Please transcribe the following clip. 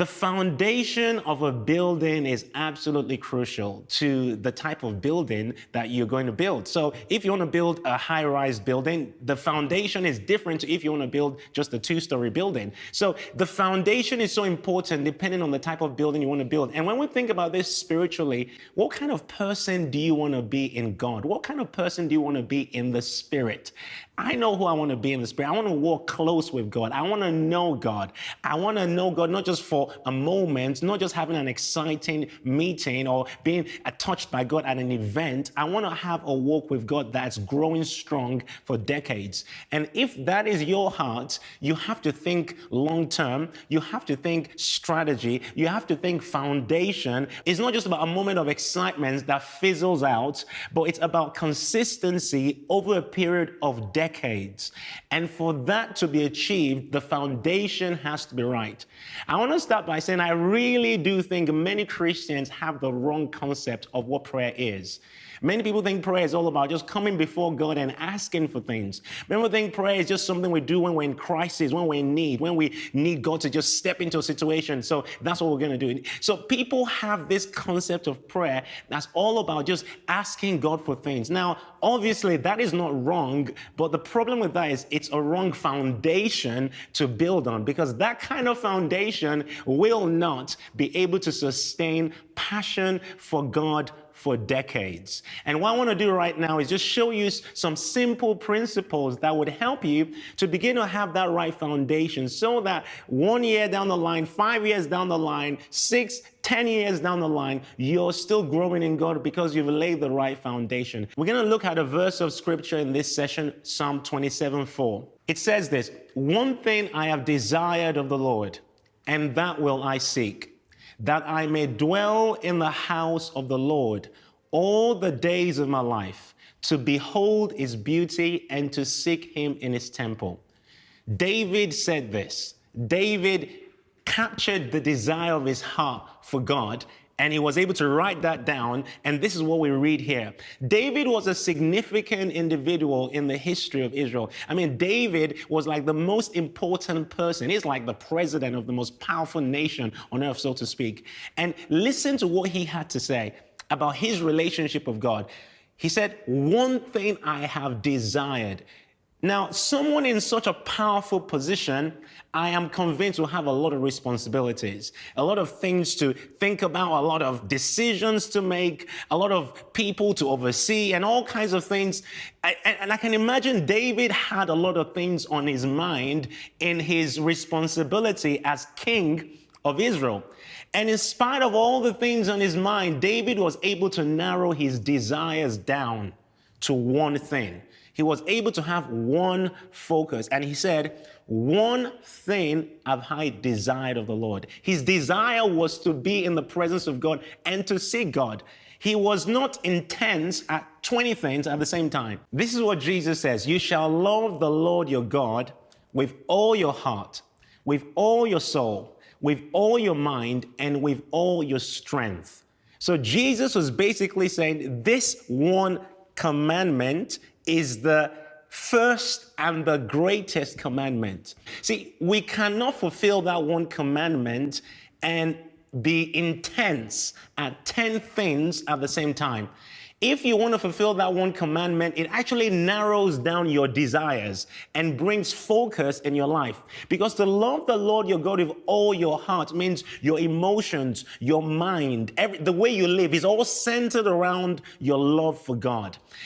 The foundation of a building is absolutely crucial to the type of building that you're going to build. So if you want to build a high-rise building, the foundation is different to if you want to build just a two-story building. So the foundation is so important depending on the type of building you want to build. And when we think about this spiritually, what kind of person do you want to be in God? What kind of person do you want to be in the Spirit? I know who I want to be in the Spirit. I want to walk close with God. I want to know God. I want to know God not just for a moment, not just having an exciting meeting or being touched by God at an event. I want to have a walk with God that's growing strong for decades. And if that is your heart, you have to think long term. You have to think strategy. You have to think foundation. It's not just about a moment of excitement that fizzles out, but it's about consistency over a period of decades. And for that to be achieved, the foundation has to be right. I want to start by saying I really do think many Christians have the wrong concept of what prayer is. Many people think prayer is all about just coming before God and asking for things. Many people think prayer is just something we do when we're in crisis, when we're in need, when we need God to just step into a situation. So that's what we're going to do. So people have this concept of prayer that's all about just asking God for things. Now, obviously, that is not wrong, but the problem with that is it's a wrong foundation to build on, because that kind of foundation will not be able to sustain passion for God for decades. And what I want to do right now is just show you some simple principles that would help you to begin to have that right foundation, so that 1 year down the line, 5 years down the line, 6, 10 years down the line, you're still growing in God because you've laid the right foundation. We're going to look at a verse of scripture in this session, Psalm 27:4. It says this: "One thing I have desired of the Lord, and that will I seek, that I may dwell in the house of the Lord all the days of my life, to behold his beauty and to seek him in his temple." David said this. David captured the desire of his heart for God, and he was able to write that down, and this is what we read here. David was a significant individual in the history of Israel. I mean, David was like the most important person. He's like the president of the most powerful nation on earth, so to speak. And listen to what he had to say about his relationship with God. He said, "One thing I have desired." Now, someone in such a powerful position, I am convinced, will have a lot of responsibilities, a lot of things to think about, a lot of decisions to make, a lot of people to oversee, and all kinds of things. And I can imagine David had a lot of things on his mind in his responsibility as king of Israel. And in spite of all the things on his mind, David was able to narrow his desires down to one thing. He was able to have one focus. And he said, "One thing have I desired of the Lord." His desire was to be in the presence of God and to seek God. He was not intense at 20 things at the same time. This is what Jesus says: "You shall love the Lord your God with all your heart, with all your soul, with all your mind, and with all your strength." So Jesus was basically saying this one commandment is the first and the greatest commandment. See, we cannot fulfill that one commandment and be intense at 10 things at the same time. If you want to fulfill that one commandment, it actually narrows down your desires and brings focus in your life. Because to love the Lord your God with all your heart means your emotions, your mind, the way you live is all centered around your love for God.